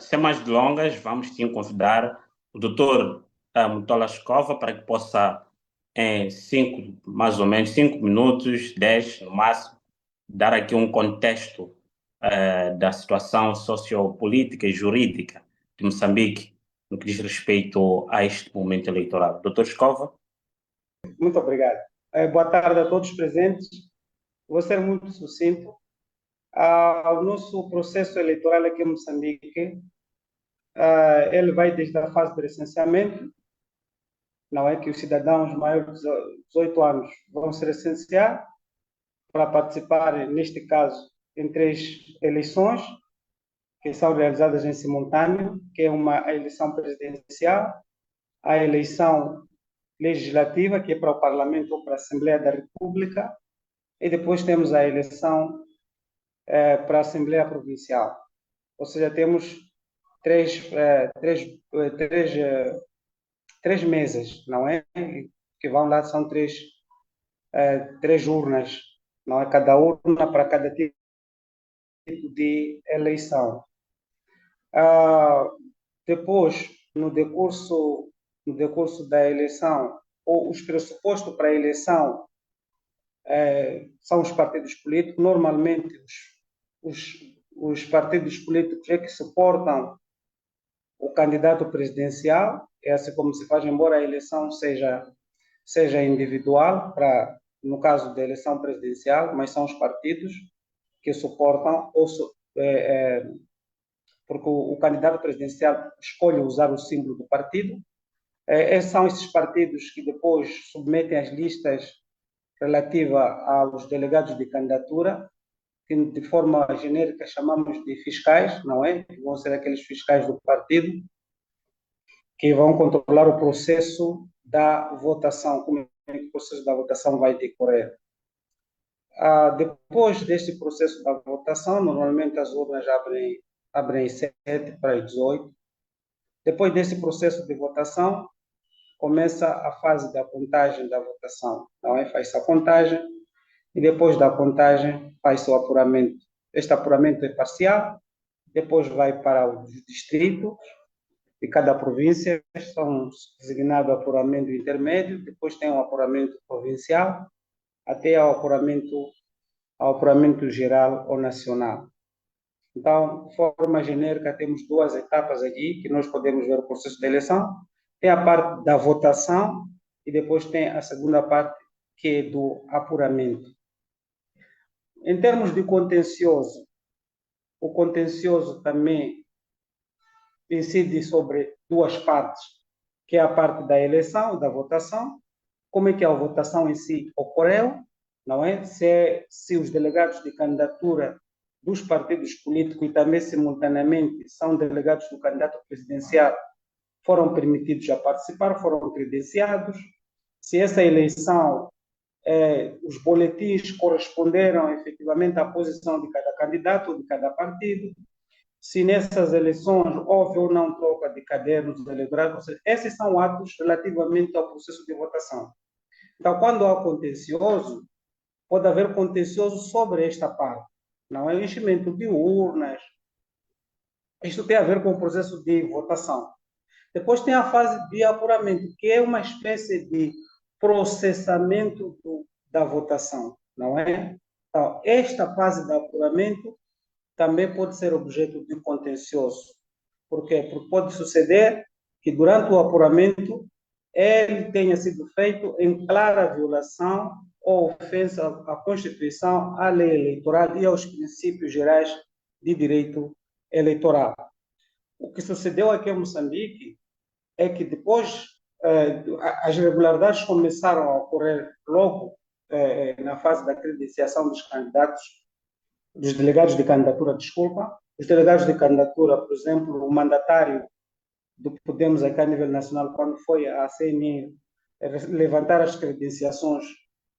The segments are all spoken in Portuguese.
sem mais delongas, vamos te convidar o doutor Mutola Escova para que possa, em mais ou menos 5 minutos, 10 no máximo, dar aqui um contexto da situação sociopolítica e jurídica de Moçambique no que diz respeito a este momento eleitoral. Doutor Escova? Muito obrigado. Boa tarde a todos os presentes. Vou ser muito sucinto. O nosso processo eleitoral aqui em Moçambique, ele vai desde a fase de recenseamento, não é que os cidadãos maiores de 18 anos vão se recensear para participar, neste caso, em 3 eleições, que são realizadas em simultâneo, que é a eleição presidencial, a eleição legislativa, que é para o Parlamento ou para a Assembleia da República, e depois temos a eleição para a Assembleia Provincial. Ou seja, temos três mesas, não é? Que vão lá, são três urnas, não é? Cada urna para cada tipo de eleição. Depois, no decurso da eleição, ou os pressupostos para a eleição são os partidos políticos. Normalmente, os partidos políticos é que suportam o candidato presidencial, é assim como se faz, embora a eleição seja individual, no caso da eleição presidencial, mas são os partidos que suportam, porque o candidato presidencial escolhe usar o símbolo do partido. São esses partidos que depois submetem as listas relativas aos delegados de candidatura, que de forma genérica chamamos de fiscais, não é? Que vão ser aqueles fiscais do partido que vão controlar o processo da votação, como é que o processo da votação vai decorrer. Depois deste processo da votação, normalmente as urnas abrem 7 para 18. Depois desse processo de votação, começa a fase da contagem da votação, não é? Faz-se a contagem e depois da contagem faz-se o apuramento. Este apuramento é parcial, depois vai para os distritos de cada província, são designados apuramento intermédio, depois tem o apuramento provincial, até ao apuramento geral ou nacional. Então, de forma genérica, temos 2 etapas aqui que nós podemos ver o processo de eleição. Tem a parte da votação e depois tem a segunda parte, que é do apuramento. Em termos de contencioso, o contencioso também incide sobre 2 partes, que é a parte da eleição, da votação, como é que a votação em si ocorreu, não é? Se os delegados de candidatura dos partidos políticos e também simultaneamente são delegados do candidato presidencial foram permitidos a participar, foram credenciados, se essa eleição, os boletins corresponderam efetivamente à posição de cada candidato ou de cada partido, se nessas eleições houve ou não troca de cadernos eleitorais, esses são atos relativamente ao processo de votação. Então, quando há contencioso, pode haver contencioso sobre esta parte, não é? O enchimento de urnas, isto tem a ver com o processo de votação. Depois tem a fase de apuramento, que é uma espécie de processamento da votação, não é? Então, esta fase de apuramento também pode ser objeto de contencioso. Por quê? Porque pode suceder que durante o apuramento ele tenha sido feito em clara violação ou ofensa à Constituição, à lei eleitoral e aos princípios gerais de direito eleitoral. O que sucedeu aqui em Moçambique é que depois as irregularidades começaram a ocorrer logo na fase da credenciação dos candidatos, dos delegados de candidatura, desculpa. Os delegados de candidatura, por exemplo, o mandatário do Podemos aqui a nível nacional, quando foi à CNI levantar as credenciações,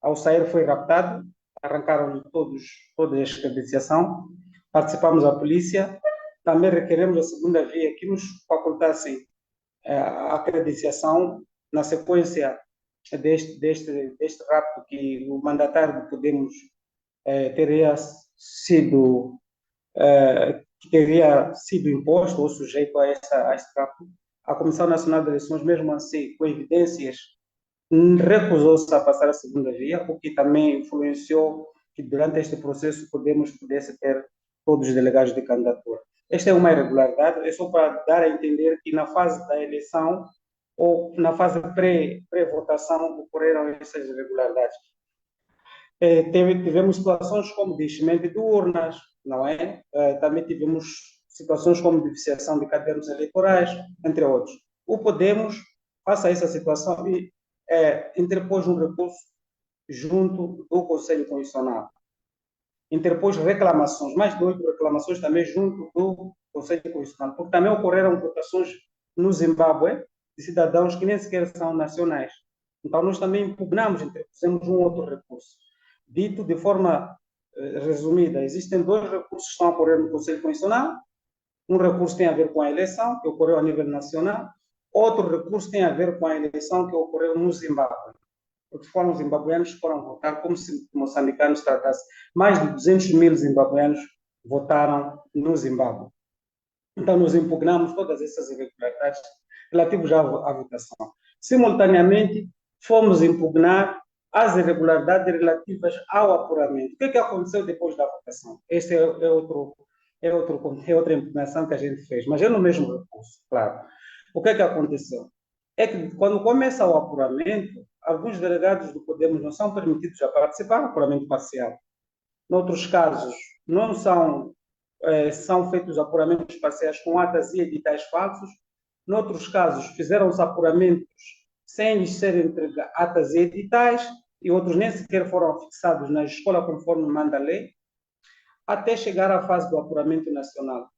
ao sair foi raptado, arrancaram toda a credenciação, participamos da polícia, também requeremos a segunda via que nos facultassem a credenciação na sequência deste rapto, que o mandatário do Podemos teria sido que teria sido imposto ou sujeito a esse cálculo, a Comissão Nacional de Eleições, mesmo assim, com evidências, recusou-se a passar a segunda via, o que também influenciou que durante este processo pudesse ter todos os delegados de candidatura. Esta é uma irregularidade, é só para dar a entender que na fase da eleição ou na fase pré-votação ocorreram essas irregularidades. Tivemos situações como enchimento de urnas, não é? Também tivemos situações como de viciação de cadernos eleitorais, entre outros. O Podemos, face a essa situação, interpôs um recurso junto do Conselho Constitucional. Interpôs reclamações, mais de 8 reclamações também junto do Conselho Constitucional, porque também ocorreram votações no Zimbábue de cidadãos que nem sequer são nacionais. Então, nós também impugnamos, interpusemos um outro recurso. Dito de forma resumida, existem 2 recursos que estão a ocorrer no Conselho Constitucional. Um recurso tem a ver com a eleição, que ocorreu a nível nacional. Outro recurso tem a ver com a eleição que ocorreu no Zimbábue. Porque foram os zimbabueanos que foram votar como se moçambicanos tratassem. Mais de 200 mil zimbabueanos votaram no Zimbábue. Então, nós impugnamos todas essas irregularidades relativas à votação. Simultaneamente, fomos impugnar as irregularidades relativas ao apuramento. O que aconteceu depois da votação? Esta é outra impugnação que a gente fez, mas é no mesmo recurso, claro. O que aconteceu? É que quando começa o apuramento, alguns delegados do Podemos não são permitidos a participar do apuramento parcial. Noutros casos, não são feitos apuramentos parciais com atas e editais falsos. Noutros casos, fizeram-se apuramentos sem lhes serem entregues atas e editais, e outros nem sequer foram fixados na escola conforme manda a lei, até chegar à fase do apuramento nacional.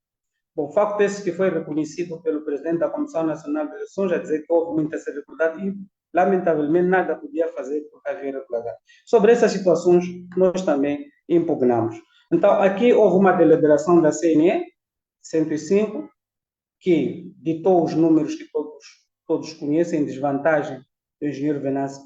Bom, o facto esse que foi reconhecido pelo presidente da Comissão Nacional de Eleições, a dizer que houve muita irregularidade e, lamentavelmente, nada podia fazer porque havia irregularidade. Sobre essas situações, nós também impugnamos. Então, aqui houve uma deliberação da CNE, 105, que ditou os números que todos conhecem, em desvantagem do engenheiro Venâncio.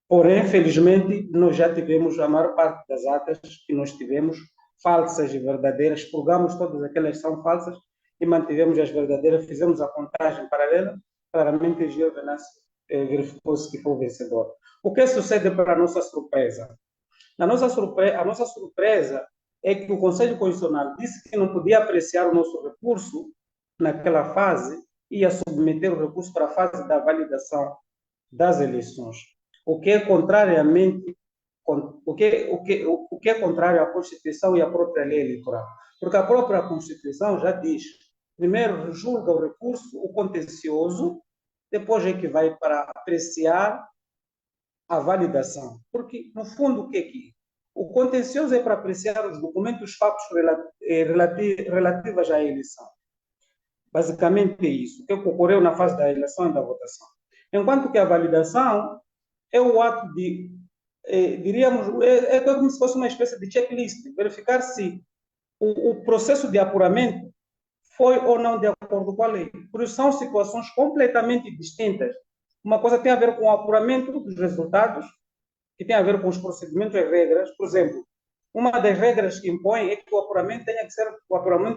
Porém, felizmente, nós já tivemos a maior parte das atas que nós tivemos, falsas e verdadeiras, expurgamos todas aquelas que são falsas e mantivemos as verdadeiras, fizemos a contagem paralela, claramente o engenheiro Venâncio verificou-se que foi o vencedor. O que sucede para a nossa surpresa? A nossa surpresa é que o Conselho Constitucional disse que não podia apreciar o nosso recurso naquela fase e ia submeter o recurso para a fase da validação das eleições, o que é contrariamente o que é contrário à Constituição e à própria lei eleitoral. Porque a própria Constituição já diz, primeiro julga o recurso, o contencioso, depois é que vai para apreciar a validação. Porque, no fundo, o que é que é? O contencioso é para apreciar os documentos factos relativos à eleição. Basicamente é isso, o que ocorreu na fase da eleição e da votação. Enquanto que a validação é o ato de, diríamos, é como se fosse uma espécie de checklist, verificar se o processo de apuramento foi ou não de acordo com a lei. Por isso, são situações completamente distintas. Uma coisa tem a ver com o apuramento dos resultados, que tem a ver com os procedimentos e regras. Por exemplo, uma das regras que impõe é que o apuramento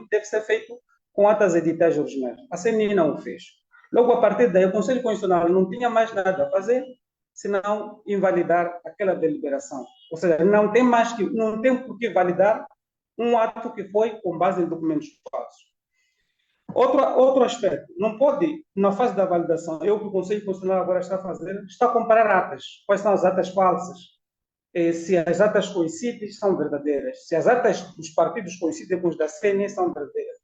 deve ser feito com atas editais originais. A CNI não o fez. Logo, a partir daí, o Conselho Constitucional não tinha mais nada a fazer, senão invalidar aquela deliberação. Ou seja, não tem por que validar um ato que foi com base em documentos falsos. Outro aspecto, não pode, na fase da validação, o que o Conselho Constitucional agora está a fazer, está a comparar atas. Quais são as atas falsas? Se as atas coincidem, são verdadeiras. Se as atas dos partidos coincidem com os da CNE, são verdadeiras.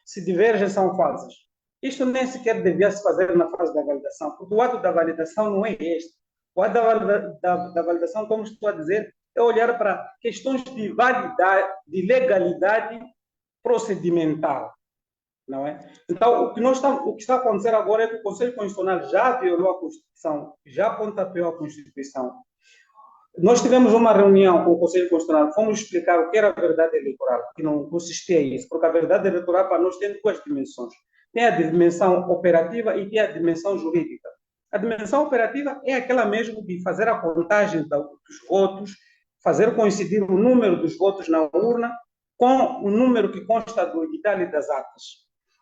Se divergem, são falsas. Isto nem sequer devia se fazer na fase da validação, porque o ato da validação não é este. O ato da validação, como estou a dizer, é olhar para questões de validade, de legalidade procedimental. Não é? Então, o que está a acontecer agora é que o Conselho Constitucional já violou a Constituição, já pontapeou a Constituição. Nós tivemos uma reunião com o Conselho Constitucional, fomos explicar o que era a verdade eleitoral, que não consistia isso, porque a verdade eleitoral para nós tem 2 dimensões. Tem a dimensão operativa e tem a dimensão jurídica. A dimensão operativa é aquela mesmo de fazer a contagem dos votos, fazer coincidir o número dos votos na urna com o número que consta do edital e das atas.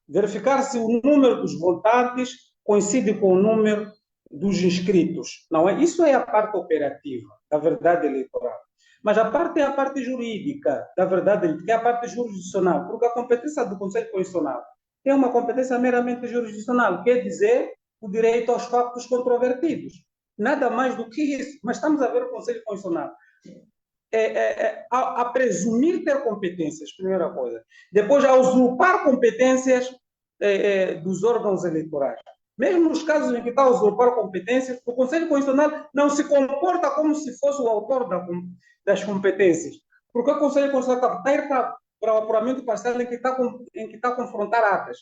Verificar se o número dos votantes coincide com o número dos inscritos. Não é? Isso é a parte operativa da verdade eleitoral. Mas a parte é a parte jurídica da verdade, que é a parte jurisdicional, porque a competência do Conselho Constitucional é uma competência meramente jurisdicional, quer dizer, o direito aos factos controvertidos. Nada mais do que isso. Mas estamos a ver o Conselho Constitucional a presumir ter competências, primeira coisa. Depois, a usurpar competências dos órgãos eleitorais. Mesmo nos casos em que está a usurpar competências, o Conselho Constitucional não se comporta como se fosse o autor das competências. Porque o Conselho Constitucional está a ir para o apuramento parcial em que está a confrontar atas.